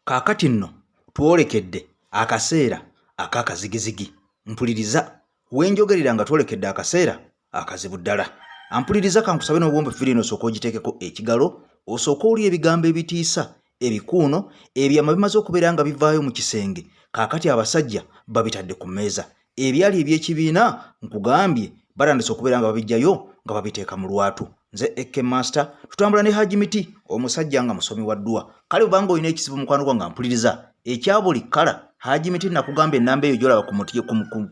Kaakati nno twolekedde akaseera ak'akazigizigi. Mpuliriza wenjogerera nga twolekedde akaseera akazibu ddala. Ampuliriza kankusabe n'obwombe firiino osooka ogiteekeko ekigalo, osooka oli ebigambo ebitiisa ebikuuno ebyama bimaze okubeera nga bivaayo mu kisenge. Kaakati abasajja babitadde ku mmeeza. Ebyali eby'ekibiina nkugambye batandise okubeera nga babijjayo nga babiteeka mu lwatu. Nze Eke Master tutambula ne Haji Miti omusajja nga musomi wa ddwa. Kale banga olina ekizibu mukwano gwange mpuliriza ekya buli kala Haji Miti nakugamba ennamba eyo gy'olaba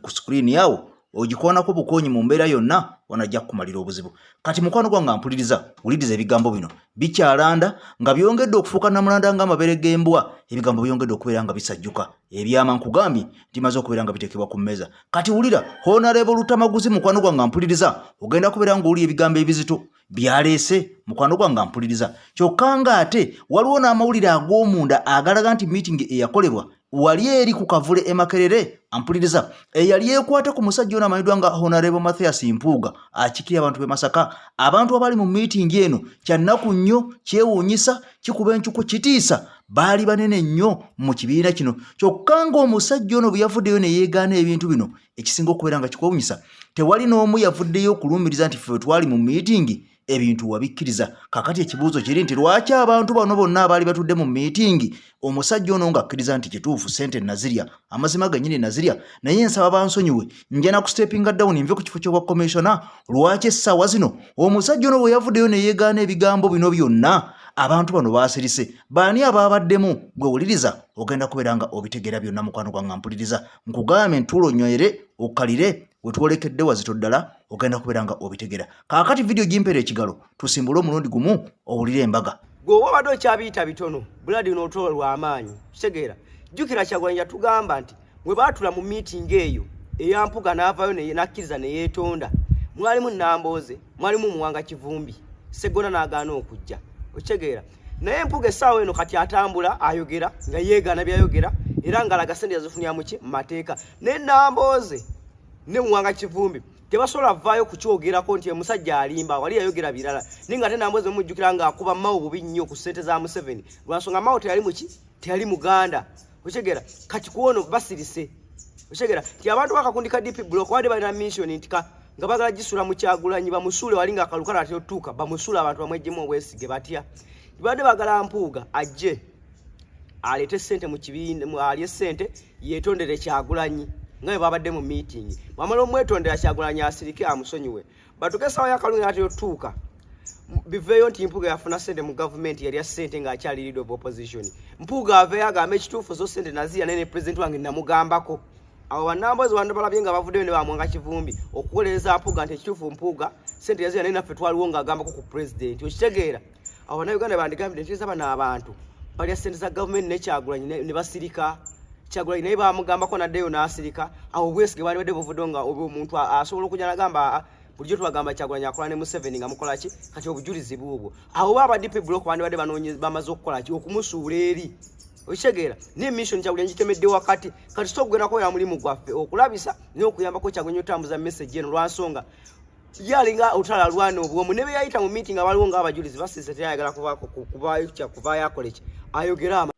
ku screen yawo ogikoonako bukoonyi mu mbeera yonna wanajja kumalira obuzibu. Kati mukwano gwange mpuliriza wuliriza ebigambo bino bikyalanda nga byongedde okufuuka namulanda ng'amabere g'embwa. Ebigambo byongedde okubeera nga bisajjuka. Ebyama nkugambye timaze okubeera nga biteekebwa ku mmeeza. Kati wulira Honorable Lutamaguzi mukwano gwange mpuliriza ogenda kubeera ng'oli ebigambo ebizito byaleese mukwano gwange mpuliriza. Kyokka ng'ate waliwo n'amawulire ag'omunda agalaga nti meeting eyakolebwa wali eri ku Kavule e Makerere ampuliriza eyali yekwata ku musajja ono amanyiddwa nga Honorable Mathias Mpuuga akikira abantu b'e Masaka. Abantu abali mu meeting eno kyannaku nnyo kyewuunyisa kikuba encuku kitiisa baali banene nnyo mu kibiina kino. Kyokka ng'omusajja ono bwe yavuddeyo ne yeegaana ebintu bino ekisinga okubeera nga kikwewuunyisa tewali n'omu yavuddeyo okulumiriza nti ffe twali mu meeting ebintu wabikkiriza. Kakati ekibuuzo kiri nti lwaki abantu bano bonna abaali batudde mu meeting omusajja ono ng'akkiriza nti kituufu ssente nazirya amazima gannyini nazirya naye nsaba bansonyiwe nja na kustepinga down nve ku kifo ky'obwa commissioner. Lwaki essaawa zino omusajja ono bwe yavuddeyo ne yeegaana ebigambo bino byonna abantu bano baasirise baani abaabaddemu? Gwe wuliriza ogenda kubeera nga obitegeera byonna mukwano gwange mpuliriza nkugambe ntuulo nywere okkalire wetwolekedde wazito ddala ogenda kubeera nga obitegeera. Kaakati video gimpeera ekigalo tusimbule omulundi gumu owulire embaga. Gwe obadde okyabiyita bitono buladi n'otulo lw'amaanyi kitegeera jjukira Kyagulanyi yatugamba nti bwe baatula mu meeting eyo eyampuga n'avaayo nakkiriza ne yeetonda mwalimu Nambooze mwalimu Muwanga Kivumbi Sseggona n'agaana okujja okitegeera. Naye Mpuuga essaawa eno kati atambula ayogera nga yeegaana byayogera era ng'alaga ssente yazifunira mu mateeka. Ne Nambooze ne Muwanga Kivumbi tebasobola vaayo kukyogerako nti omusajja alimba wali yayogera birala naye nga te Nambooze mujjukira ng'akuba Mao bubi nnyo ku ssente za Museveni lwansonga Mao teyali muki teyali Muganda okitegeera. Kati kuwono basirise okitegeera ti abantu bakakundi ka DP block wadde balina mission nti nga bagala gisula mu Kyagulanyi bamusuule wali nga akalukala atyotuuka bamusuule abantu bamwejjemu obwesige batya badde bagala Mpuuga ajje aleete ssente mu kibiina alye ssente yeetondere Kyagulanyi nga bwe babadde mu meeting wamala omwetondera Kyagulanyi asirike amusonyiwe batuke essaawa y'akalungi atyotuuka biveeyo nti Mpuuga yafuna ssente mu gavumenti yali ya ssente ng'akyali leader of opposition. Mpuuga aveeyo agambe ekituufu zo ssente nazirya naye ne president wange namugambako. Awo bannamboozi balabye nga bavuddeyo ne Muwanga Kivumbi okukolereza Mpuuga nti ekituufu Mpuuga ssente yazirya naye naffe twaliwo ng'agambako ku president okitegeera. Awo Bannayuganda bandigambye nti bano abantu balya ssente za gavumenti ne Kyagulanyi ne basirika Kyagulanyi naye bamugambako n'addeyo n'asirika. Awo obwesige bwali badde buvuddeyo nga omuntu asobola okujja n'agamba bulijjo tubagamba Kyagulanyi akola ne Museveni nga mukola ki kati obujulizi buubwo. Awo baba DP block bandi badde banoonyeza bamaze okukola ki okumusuula eri okitegeera. Ne mission Kyagulanyi gitemedde wakati kati tokugendako ya mulimu gwaffe okulabisa n'okuyambako Kyagulanyi otambuza message eno lwansonga yalinga otala lwana obwomu ne beyayita mu meeting abaliwo ng'abajulizi basiise teyayagala kuvaayo akole ki ayogera.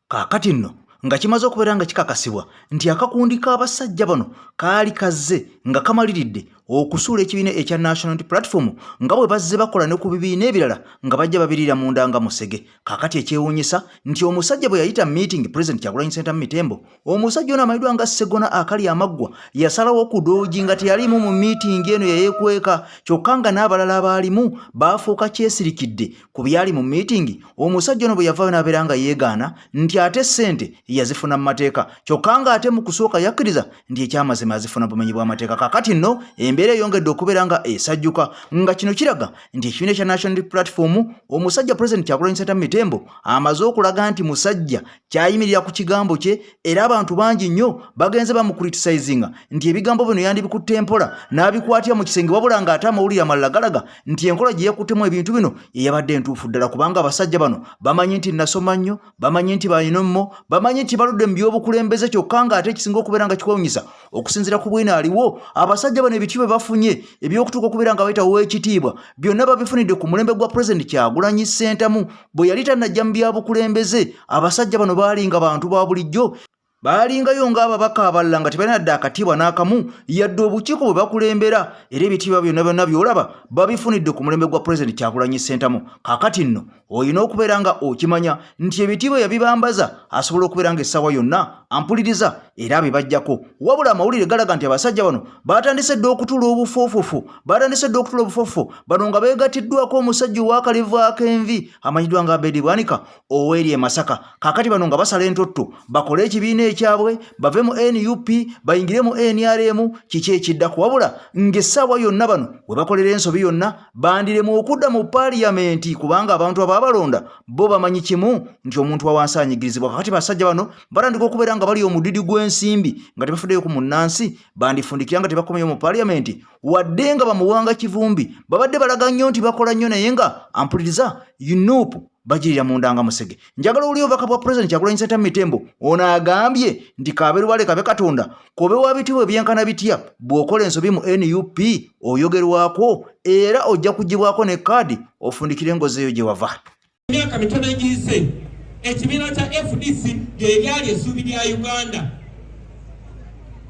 Kaakati nno nga kimaze okubeera nga kikakasibwa nti akakundi k'abasajja bano kaali kazze nga kamaliridde okusuula ekibiina ekya National Platform nga bwe bazze bakola ne ku bibiina ebirala nga bajja babirira munda nga musege. Kaakati ekyewuunyisa nti omusajja bwe yayita meeting President Kyagulanyi Ssentamu Mitembo omusajja ono amanyiddwa nga Sseggona akali amaggwa yasalawo okudoogi nga teyalimu mu meeting eno yayeekweka kyokka nga n'abalala abaalimu baafuuka kyesirikidde ku byali mu meeting. Omusajja ono bwe yavaayo n'abeera nga yeegaana nti ate ssente yazifuna mu mateeka kyokka nga ate mu kusooka yakkiriza nti ekyamazima azifuna bumenyi bw'amateeka. Kaakati nno embeera eyongedde okubeera nga esajjuka nga kino kiraga nti ekibiina kya National Platform omusajja President Kyagulanyi Ssentamu Mitembo amaze okulaga nti musajja kyayimirira ku kigambo kye era abantu bangi nnyo bagenze bamucriticizinga nti ebigambo bino yandibikutte empola n'abikwatira mu kisenge wabula nga ate amawulire amalala galaga nti enkola gye yakuttemu ebintu bino eyabadde entuufu ddala kubanga abasajja bano bamanyi nti nasoma nnyo bamanyi nti bayinommo bamanyi nti baludde mu by'obukulembeze kyokka nga ate ekisinga okubeera nga kikwewunyisa okusinziira ku Bwino aliwo abasajja bano ebitiibwa bye bafunye ebyokutuuka okubeera nga bayita ow'ekitiibwa byonna babifunidde ku mulembe gwa President Kyagulanyi Ssentamu bwe yali tannajja mu byabukulembeze. Abasajja bano baalinga bantu ba bulijjo, baalingayo ng'ababaka abalala nga tebalina dda akatiibwa n'akamu yadde obukiiko bwe bakulembera, era ebitiibwa byonna by'olaba babifunidde ku mulembe gwa President Kyagulanyi Ssentamu. Kaakati nno olina okubeera nga okimanya nti ebitiibwa yabibambaza asobola okubeera nga essaawa yonna ampuliriza era abibajjako. Wabula amawulire galaga nti abasajja bano batandise dda okutuula obufoofufu, bano nga beegattiddwako omusajja ow'akalevu ak'envi amanyiddwa nga Abedi Bwanika ow'eri e Masaka. Kaakati bano nga basala entotto bakole ekibiina ekyabwe bave mu NUP bayingire mu NRM, kiki ekiddako. Wabula ng'essaawa yonna bano we bakolera ensobi yonna bandiremu okudda mu paaliyamenti kubanga abantu ababalonda bo bamanyi kimu nti omuntu awansi anyigirizibwa. Kakati basajja bano batandika okubeera nga bali omudidi gw'ensimbi nga tebafuddeyo ku munnansi, bandifundikira nga tebakomyeyo mu paaliyamenti wadde nga bamuwanga kivumbi babadde balaga nnyo nti bakola nnyo naye nga ampuliriza UNUP bagirira munda nga musege. Njagala oli obubaka bwa President Kyagulanyi Ssentamu Mitembo ono agambye nti kabeerwale kabe Katonda kobe wa bitiibwa ebyenkana bitya bw'okola ensobi mu NUP oyogerwako era ojja kugibwako ne kaadi ofundikire engozeeyo gye wava. Emyaka mitono egiyise ekibiina kya FDC gye lyali essuubi lya Uganda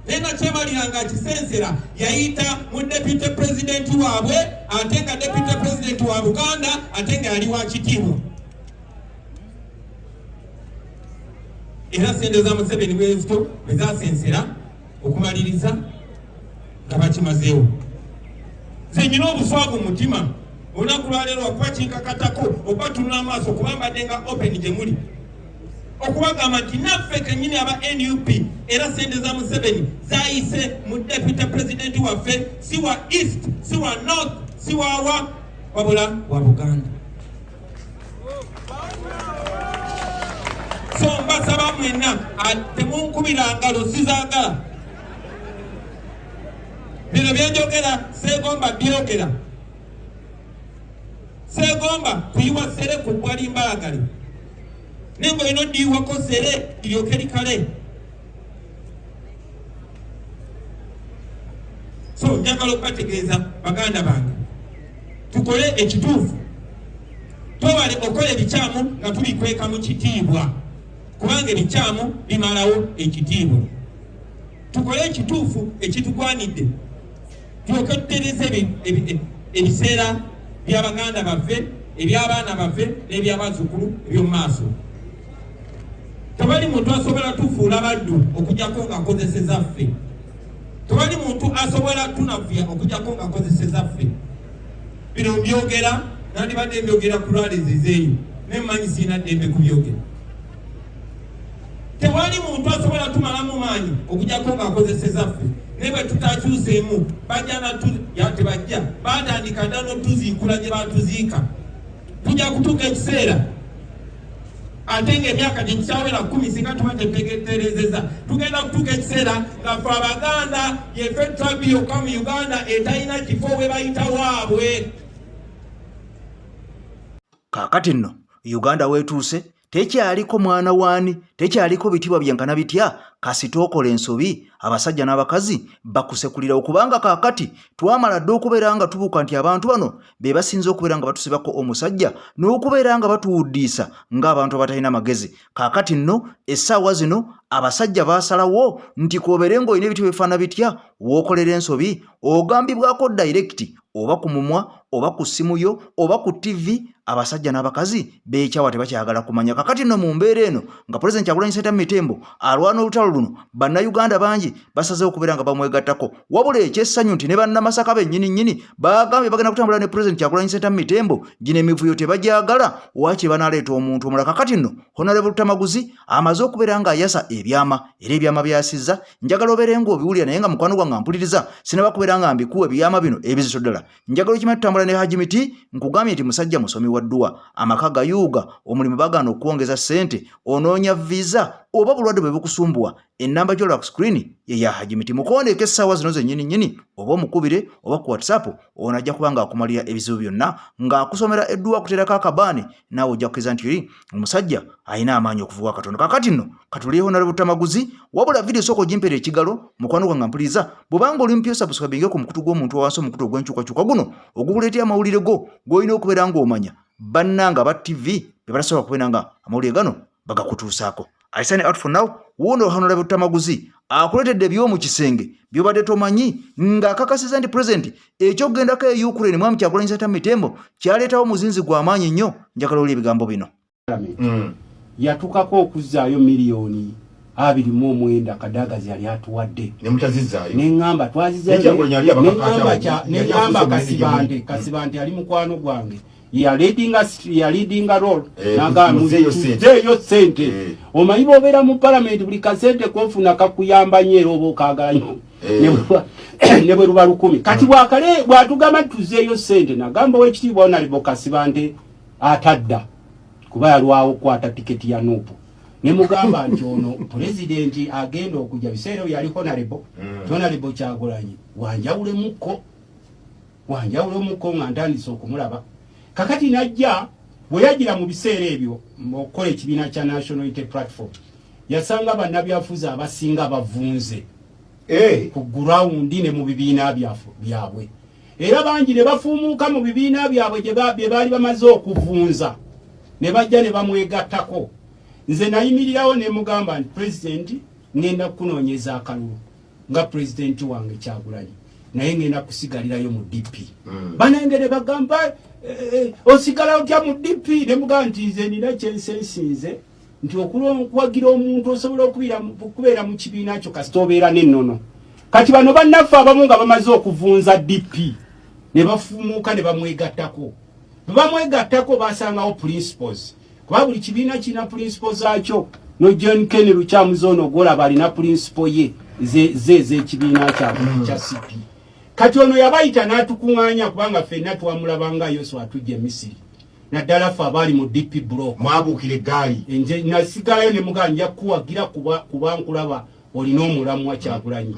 nena kyemalira nga kisensera yayita mu deputy president waabwe ate nga deputy president wa Buganda ate nga yali wa kitiibwa. Era sente za Museveni bwezito bwezasensera okumaliriza nga bakimazeewo. Nze nyina obuswavu mu mutima olunaku lwaleero okubakinkakatako okubatunula amaaso kubambadde nga open gye muli okubagamba nti naffe kennyini aba NUP era sente za Museveni zayise mu deputy president waffe si wa east si wa north si wa wabula wa Buganda. So mbasaba mwenna temunkubira ngalo sizaagala bino byenjogera Sseggomba byogera Sseggomba kuyiwa sere ku bwali mbalagale nengo ino diwako sere ilyoke likale. So njagala okubategeeza baganda bange tukole ekituufu twewale okola ebikyamu nga tubikweka mu kitiibwa kubanga ebikyamu bimalawo ekitiibwa. Tukole ekituufu ekitugwanidde tulyoke tutereze ebiseera by'abaganda baffe eby'abaana baffe n'eby'abazzukulu eby'omu maaso. Tewali muntu asobola tufuula baddu okugyako ng'akozeseza ffe. Tewali muntu asobola tunafuya okugyako ng'akozeseza ffe. Bino mbyogera nandibadde mbyogera ku lwalezezeeyo nemmanyi siina ddembe kubyogera. Tewali muntu asobola tumalamu maanyi okugyako ng'akozeseza ffe. Ne bwe tutakyuseemu bajja tebajja baatandika dda n'otuziikula gye baatuziika. Tujja kutuuka ekiseera ate ng'emyaka gyekikyawera 10 singa tuba tetegerezeza tugenda kutuuka ekiseera nga ffe Abaganda yeffe twabi yokka mu Uganda etalina kifo we bayita waabwe. Kaakati nno Uganda weetuuse tekyaliko mwana waani, tekyaliko bitiibwa byenkana bitya kasita okola ensobi abasajja n'abakazi bakusekulira okubanga kaakati twamala dda okubeera nga tubuuka nti abantu bano be basinze okubeera nga batusibako omusajja n'okubeera nga batuwuddiisa ng'abantu abatalina magezi. Kaakati nno essaawa zino abasajja baasalawo nti koobeere ng'olina ebitiibwa bifaana bitya w'okolera ensobi ogambibwako direct oba ku mumwa oba ku ssimu yo oba ku TV. Abasajja n'abakazi beekyawa tebakyagala kumanya. Kakati nno mu mbeera eno nga President Kyagulanyi Ssentamu Mitembo alwana olutalo luno bannayuganda bangi basazeewo okubeera nga bamwegattako. Wabula ekyessanyu nti ne bannamasaka bennyini bagambye bagenda kutambula ne President Kyagulanyi Ssentamu Mitembo gino emivuyo tebagyagala wakye banaleeta omuntu omulala. Kakati nno Honorable Tamaguzi amaze okubeera nga ayasa ebyama era ebyama byasizza. Njagala obeere ng'obiwulira naye nga mukwano gwange ampuliriza sinaba kubeera nga mbikuwa ebyama bino ebizito ddala. Njagala okimanyi tutambula ne Haji Miti nkugambye nti musajja musomi wa dduwa amaka gayuuga omulimu bagaana okuwongeza ssente onoonya visa oba bulwadde bwe bukusumbuwa ennamba gy'olaba ku screen ye ya Haji Miti mukondeeko essaawa zino zennyini oba omukubire oba ku WhatsApp ono ajja kuba ng'akumalira ebizibu byonna ng'akusomera edduwa kuteerako akabaane naawe ojja kukkiza nti omusajja alina amaanyi okuvuga Katonda. Kaakati nno katuliyeho nale butamaguzi wabula vidiyo sooka ogimpeera ekigalo mukwano gwange mpuliriza bw'obanga oli mpya osubscribinge ku mukutu gw'omuntu owansi omukutu ogw'enkyukakyuka guno ogukuleetera amawulire go g'olina okubeera ng'omanya bannanga aba TV be batasobola kubeera nga amawulire gano bagakutuusaako. I sign out for now. Wono hano labe tamaguzi akuletedde ebyomu kisenge byobadde tomanyi ng'akakasiza nti president ekyokugendako e Ukraine Mwami Kyagulanyi Ssentamu Mitembo kyaleetawo muzinzi gw'amaanyi nnyo. Njagala oli ebigambo bino. Yatukako okuzzaayo miliyoni 29 Kadagazi yali atuwadde neŋŋamba twazizaayo neŋŋamba Kasibante ali mukwano gwange ya leading role naga muzeyo sente omanyi bobeera mu parliament buli kasente konfuna kakuyamba nyero obokagala nnyo ne bwe luba 10 kati bwakale bwatugamba tuzeeyo sente nagamba wekitiibwa Honorable Kasibante atadda kuba yalwawo kwata tiketi ya Nuupu ne mugamba nti ono president agenda okujja biseera yali Honorable Kyagulanyi wanjawule mukko nga ntandise okumulaba. Kakati najja bwe yagira mu biseera ebyo okukola ekibiina kya National Unity Platform yasanga bannabyafuzi abasinga bavunze ku ground ne mu bibiina byabwe era bangi ne bafuumuuka mu bibiina byabwe bye baali bamaze okuvunza ne bajja ne bamwegattako. Nze nayimirirawo ne mugamba nti president ngenda kunoonyeza akalulu nga president wange Kyagulanyi naye ngenda kusigalirayo mu DP. Banengere bagamba osigala otya mu DP ne mugamba nti nze nina kyensensinze nti okuwagira omuntu osobola okubeera mu kibiina kyo kasita obeera n'ennono. Kati bano bannaffe abamu nga bamaze okuvunza DP ne bafuumuuka ne bamwegattako. Bwe bamwegattako basangawo principles kuba buli kibiina kirina principles zaakyo. No John Kenny Lukyamuzono gwolaba alina principle ye z'ekibiina kya CP. Kati ono yabayita n'atukuŋŋaanya kubanga ffenna twamulabanga Yoswa atujja Misiri naddala ffe abaali mu DP block mwabuukira eggaali nje nasigalayo ne mugamba nja kuwagira kuba nkulaba olina omulamwa Kyagulanyi.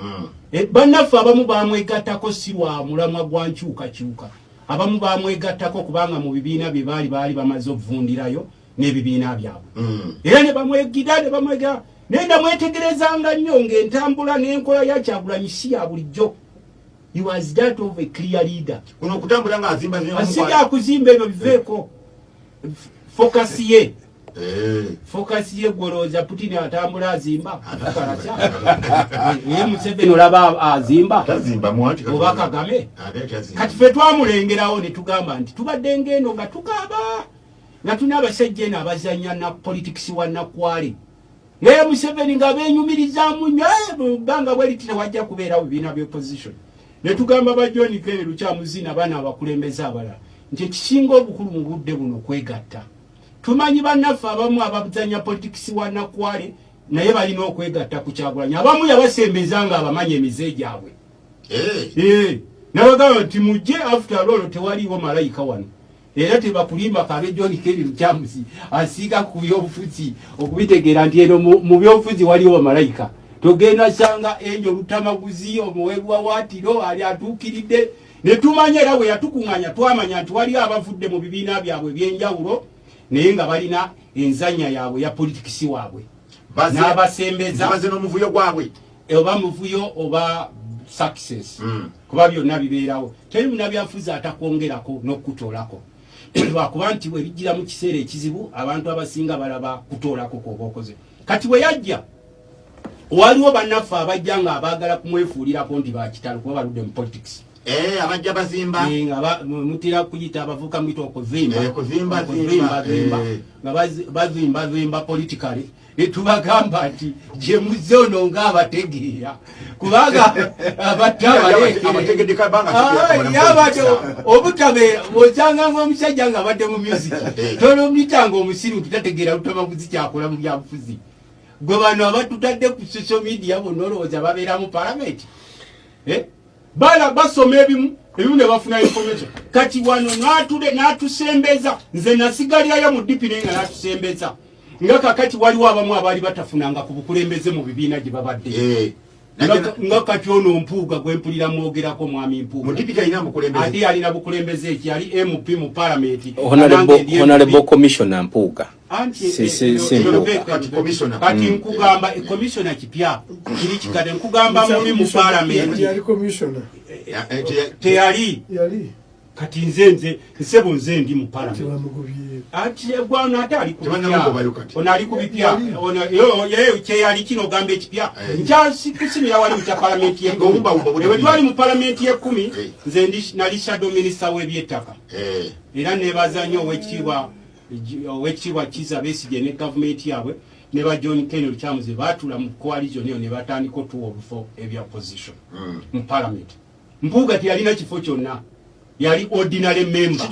Bannaffe abamu baamwegattako si lwa mulamwa gwa nkyukakyuka abamu baamwegattako kubanga mu bibiina bye baali bamaze okuvundirayo n'ebibiina byabwe era ne bamwegira nenda mwetegerezanga nnyo ng'entambula n'enkola ya Kyagulanyi si ya bulijjo. He was that of a clear leader. Kuno kutambula nga azimba asija kuzimba ebyo biveeko focus ye goroza Putin atambula azimba ye Museveni olaba azimba tazimba mwanti oba Kagame kati ffe twamulengerawo ne tugamba nti tubadde ngendo nga tukaaba nga tuna abasajja abazanya na politics wa Nakwale naye Museveni nga beenyumirizaamu nnyo banga bwelitira wajja kubeerawo bibiina by'opposition. Ne tugamba ba John Kenny Lukyamuzina bana abakulembeze abalala nti ekisinga obukulu mu budde buno kwegatta. Tumanyi bannaffe abamu abazanya politics wa Nakwale naye balina okwegatta ku Kyagulanyi. Abamu yabasembeza nga abamanya emize gyabwe. Nabagamba nti mujje after all tewaliwo malayika wano. Era tebakulimba kabe John Kenny Lukyamuzi asiga ku byobufuzi okubitegeera nti eno mu byobufuzi waliwo malayika. Togenda sanga enjo lutamaguzi omuwebwa watiro ali atuukiridde ne tumanya era bwe yatukuŋŋanya twamanya nti wali abavudde mu bibiina byabwe ebyenjawulo naye nga balina enzanya yaabwe ya politikisi waabwe n'abasembeza baze n'omuvuyo gwabwe oba muvuyo oba success kuba byonna bibeerawo teri munnabyafuzi atakwongerako n'okutoolako lwakuba nti bwe bijjira mu kiseera ekizibu abantu abasinga balaba kutoolako kwoba okoze. Kati bwe yajja waliwo bannaffe abajja nga abaagala kumwefuulirako nti bakitalo kuba baludde mu politics. Abajja bazimba nga mutera kuyita abavuka mwita okuzimba nga bazimba politically ne tubagamba nti gye muzze ono ng'abategeera kubanga abatabaleabadde obutabeera osanga ng'omusajja ng'abadde mu music tolomuyitanga omusiru tutategeera lutamaguzi kyakola mu byabufuzi. Gwe bano abatutadde ku social media bonna olowooza babeera mu parliament bala basoma ebimu ne bafuna information. Kati wano n'atusembeza nze nasigalirayo mu DP naye nga n'atusembeza nga kakati waliwo abamu abali batafunanga ku bukulembeze mu bibiina gye babadde nga kati ono Mpuuga gwe mpulira mwogerako mwami Mpuuga ate alina bukulembeze eki yali MP mu parliament honorable commissioner Mpuuga kati nkugamba commissioner kipya kiri kikade nkugamba mu parliament teyali kati nze nsebo nze ndi mu parliament ati bwana atali kubipya ona yo kyeyali kino gambe ekipya nkyasi kusimira wali mu parliament ye ewe twali mu parliament ye 10 nze ndi nali shadow minister w'ebyettaka era nebaza nnyo owekitiibwa Kiza Besigye ne government yabwe ne ba John Kennedy Kyamuze batula mu coalition eyo ne batandika otuwobufo ebya opposition mu parliament. Mpuuga teyalina kifo kyonna, yali ordinary member.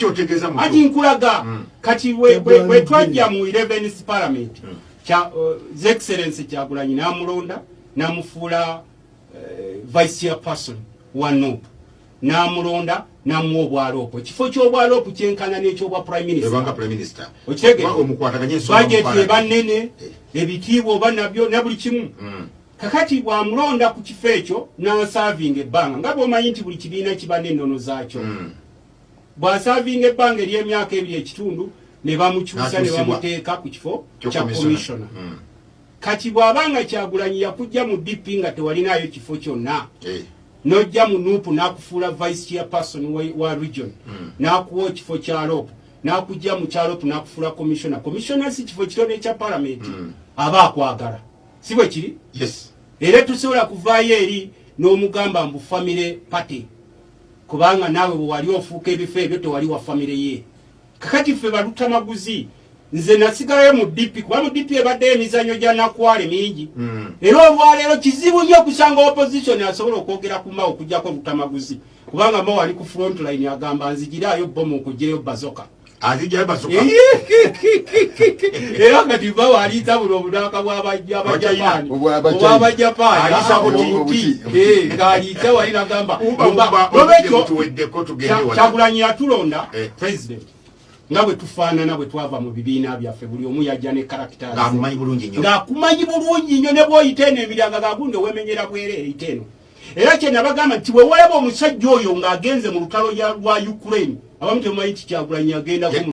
Ati nkulaga kati we twajja mu 11th parliament His Excellency Kyagulanyi namulonda namufuula vice chairperson wa NUP namulonda namuwa obwaloopo kifo ky'obwaloopo kyenkana n'ekyobwa prime minister budget eba nnene ebitiibwa oba nabyo na buli kimu kakati bwamulonda ku kifo ekyo n'asavinga ebbanga nga bw'omanyi nti buli kibiina kiba n'ennono zaakyo bw'asavinga ebbanga ery'emyaka 2.5 ne bamukyusa ne bamuteeka ku kifo kya commissioner kati bw'abanga Kyagulanyi yakujja mu DP nga tewalinayo kifo kyonna nojja mu NUP nakufuula vice chairperson wa region nakuwa kifo kya LOP nakujja mu kyalop nakufuula commissioner si kifo kitone ekya parliament aba akwagala si bwe kiri era tusobola kuvaayo eri n'omugamba mbu family party kubanga nawe bwe wali ofuuka ebifo ebyo tewali wa family ye kakati ffe balutamaguzi nze nasigalayo mu DP kuba mu DP ebadde emizanyo gya nakwale mingi era olwaleero kizibu nnyo okusanga opposition asobola okwogera ku Mao okujjako lutamaguzi kubanga Mao ali ku front line agamba nzigiraayo bomu okugyeyo bazoka era kati Mao aliita buno obunaka bw'Abajapani ng'aliita wali nagamba Kyagulanyi yatulonda president nga bwe tufaanana bwe twava mu bibiina byaffe buli omu yajja ne character ng'akumanyi bulungi nnyo ne bw'oyita eno emiranga gagundi owemenyera bwereere ite eno era kye nabagamba nti bwe walaba omusajja oyo ng'agenze mu lutalo lwa Ukraine abamu temumanyi nti Kyagulanyi agenda